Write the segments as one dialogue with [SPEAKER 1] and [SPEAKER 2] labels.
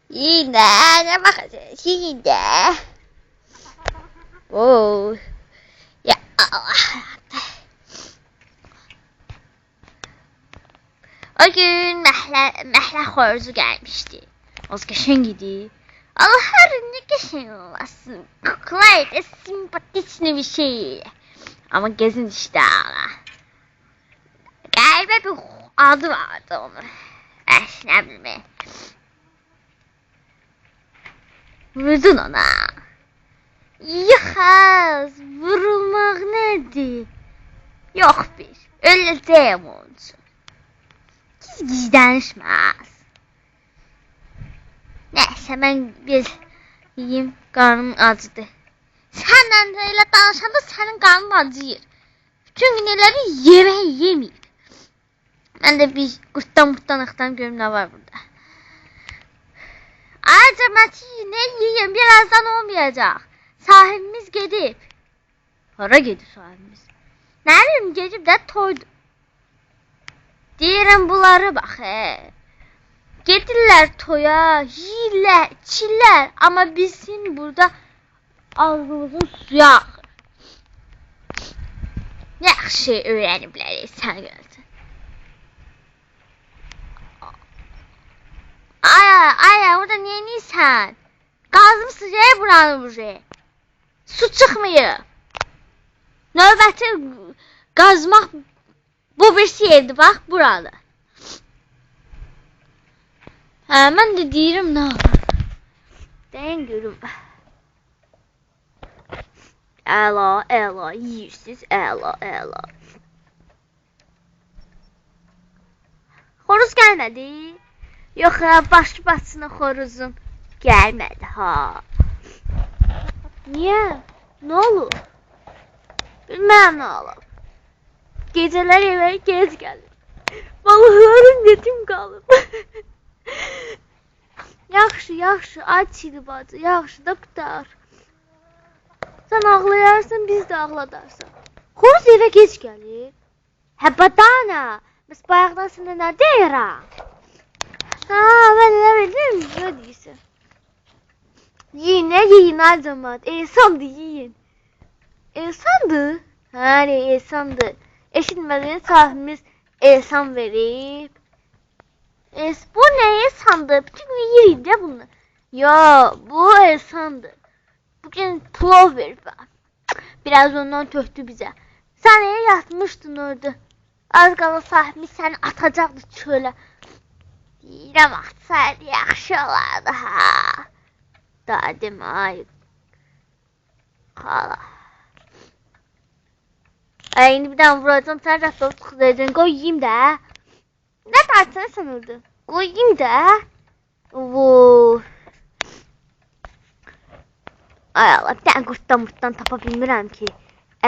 [SPEAKER 1] Yine ne bakıyorsun yine? Oo. Ya Allah. O gün məhlə xoruzu gəlmişdi. Az qəşəng idi. Allah ne qəşəng olasın. Kuklaydı simpatikli bir şey. Ama gezin işte Allah. Qəribə bir adı vardı onun. Ne bilmem. Vurdun ona. Yaxaz, vurulmaq nədir? Yox bir, öləcəyəm onun üçün. Gizlənişməz. Nəysə, mən bir yiyeyim, qarnım acıdı. Səndən də elə danışanda sənin qarnın acıyır. Bütün gün eləri yemək yeməyib. Mən də bir qurtdan ıxtan görüm nə var burada. Ayrıca Mətin ne yiyeyim, birazdan olmayacaq. Sahibimiz gedib. Hara gedib sahibimiz? Nə bilim, gedib də toydu. Deyirəm bunları bax, gedirlər toya, yiyirlər, içirlər. Amma bizim burada ağzımızın suya axır. Nə yaxşı öyrəniblər, sən görsən. Ay, orada neyiniysən? Qazmışsın buranı buraya. Su çıxmayıb. Növbəti qazmaq bu bir şeydir, bax, burada. Mən də deyirəm, nə olur? Deyin görüm. Əla, yiyirsiniz, əla. Xoruz gəlmədi. Yox, başı başına xoruzun gəlmədi, ha. Niyə? Nə olur? Bilməm nə olur. Gecələr evə gec gəlir. Balıqlarım yetim qalır. Yaxşı, aç idi bacı, yaxşı da qutar. Sən ağlayarsın, biz də ağladarsan. Xoruz evə gec gəlir. Hə, badana, biz bayaqdan sənə nə deyirəm? Ha, mən elə bildim, nə deyirsən? Yiyin, acamat. Ehsandır, yiyin. Ehsandır? Hani, ehsandır. Eşitmədin, sahibimiz ehsan verib. Bu ne ehsandır? Bütün gün yiyin de bunu. Ya, bu ehsandır. Bugün plov verib. Biraz ondan töktü bizə. Sən yatmışdın orada. Az qala sahibimiz səni atacaqdı çölə. Deyirəm, atsaydı yaxşı olardı, ha. Daha demə, ay. Xala. İndi bir dənə vuracam, sən rəftor çıxıdacaksın. Qoy yiyeyim də. Nə tartsan sən orada? Qoy yiyeyim də. Vuu. Ay Allah, bir dənə qurtdan tapa bilmirəm ki.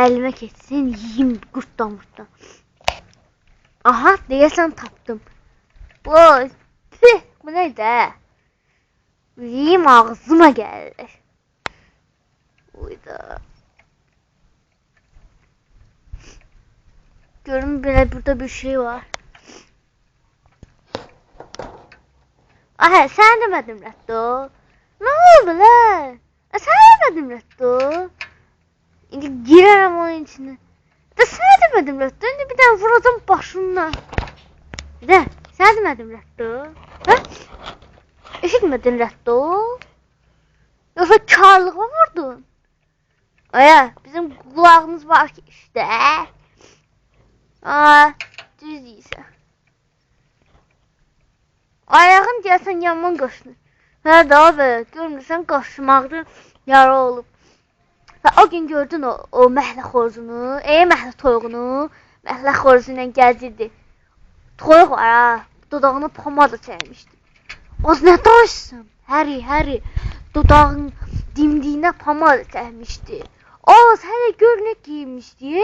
[SPEAKER 1] Əlimə keçsin, yiyeyim qurtdan. Aha, deyəsən tapdım. Vay. Bu neydi? Yiyeyim, ağzıma gəlir. Uyda. Görün belə burada bir şey var. Aha, sən demədim Rətto. Nə oldu lan? Sən demədim Rətto. İndi girərəm onun içine. Sən demədim Rətto. İndi bir dənə vuracam başından. Sən demədim Rətto. Hə? Eşitmədin Rətto? Yoxsa karlığa vurdun? Aya, bizim qulağımız var ki işte. Düz deyirsən. Ayağın deyəsən yaman qaşınır. Hə də abi, görmürsən qaşımaqdır, yara olub. Və o gün gördün o məhlə xoruzunu, məhlə toyuğunu, məhlə xoruzu ilə gəzirdi. Toyuq var ha, dodağına pomada çəkmişdi. Az nə danışsın? Həri, dodağın dimdiyinə pomada çəkmişdi. Az hələ gör nə giymişdi,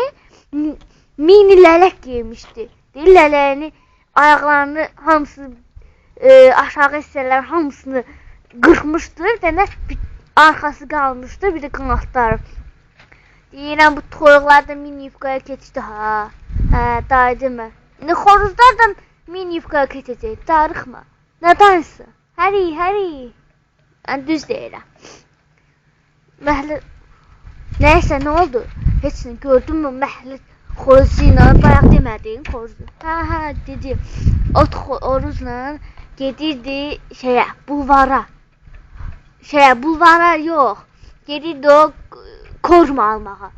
[SPEAKER 1] mini lələk giymişdi. Lələyini, ayaqlarını hamısı, aşağı hissələr hamısını qırxmışdır və nə arxası qalmışdır, bir də qanatları. Deyirəm, bu toyuqlar da mini yufqaya keçdi, ha. Daha demə. Xoruzlar da mini yufqaya keçəcək, darıxma. Nə danışsın? Həri. Mən düz deyirəm. Məhlə... Nəysə, nə oldu? Heç nə gördünmü məhlə xoruzu ilə? Bayaq demədin xoruzu. Hə, dedim. Oruzla gedirdi bulvara. Bulvara yox. Gedirdi o korma almağa.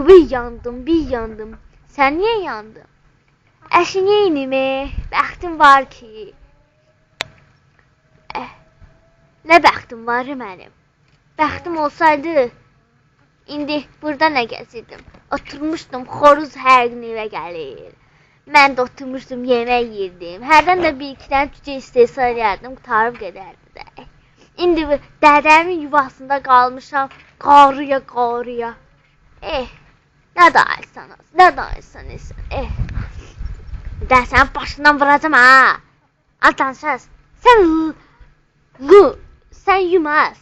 [SPEAKER 1] Bir yandım. Sən niyə yandın? Əşi neynimi? Bəxtim var ki. Nə bəxtim var mənim? Bəxtim olsaydı, indi burada nə gəzirdim? Oturmuşdum, xoruz hər gün evə gəlir. Mən də oturmuşdum, yemək yirdim. Hərdən də bir-iki dənə cücə istehsal edirdim, qutarıb gedərdi də. İndi dədəmin yuvasında qalmışam, qarıya. Nə danışsanız. Sən başından vuracam ha. Danışas. Sən yumaz.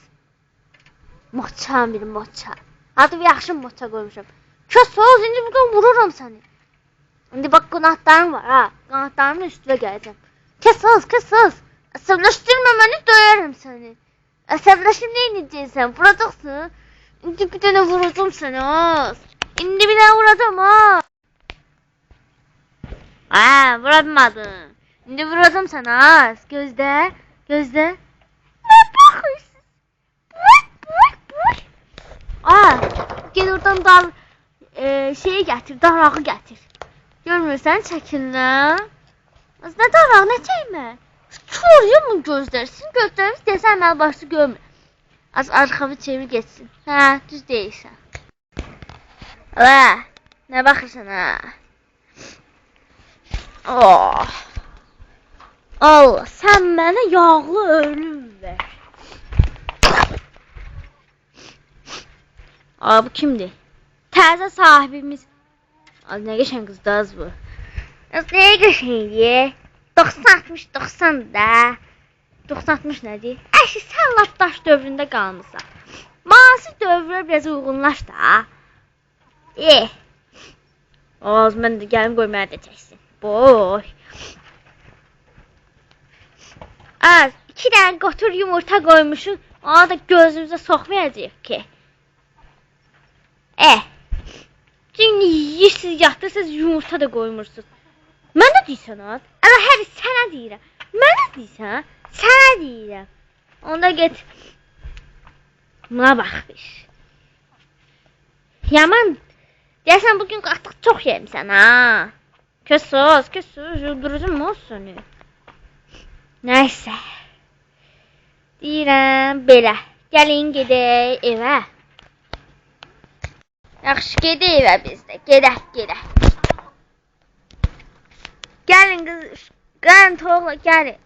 [SPEAKER 1] Moçam bir moça. Adı bir yaxşı moça qoymuşam. Kös ol, indi bugün vururam səni. İndi bax qanatlarım var ha. Qanatlarımla üstüvə gələcəm. Kes ol. Əsəbləşdirmə məni, döyərəm səni. Əsəbləşim neynəcəksən? Vuracaqsın. İndi bir dənə vuracam səni ha. İndi bir dənə vuracam ha. Vuramadın. İndi vuracam səni ha. Gözlə. Nə baxırsın? Gel oradan darağı gətir. Görmürsən, çəkinlə. Nə darağı, nə çəkmə? Kör yumur gözlərsin, gözlərimiz desən mənə başlı görmür. Az arxavı çevir geçsin. Hə, düz deyirsən. Nə baxırsan ha? Allah, sən mənə yağlı ölüm ver. Bu kimdir? Təzə sahibimiz. Nə qəşəng qızdaz bu. Nəyə qəşəngdir? 90-60 da. 90-60 nədir? Əşi, sən lap daş dövründə qalmısan. Müasir dövrə biraz uyğunlaş da. Mən də gəlim qoymaya da çəksin. Boy. 2 dənə qotur yumurta qoymuşum. Ona da gözümüzə soxmayacaq ki. Çünki yiyirsiniz, yatırsınız, yumurta da qoymursunuz. Mənə deyirsən ha? Hər sənə deyirəm. Mənə deyirsən? Sənə deyirəm. Onda get. Buna bax bir. Yaman. Deyəsən bugün artıq çox yemisən ha. Kes ol, yıldırıcım olsun. Nəysə. Deyirəm belə. Gəlin gedək evə. Yaxşı, gedək evə bizdə. Gedək. Gəlin qız, gəlin toğla, gəlin.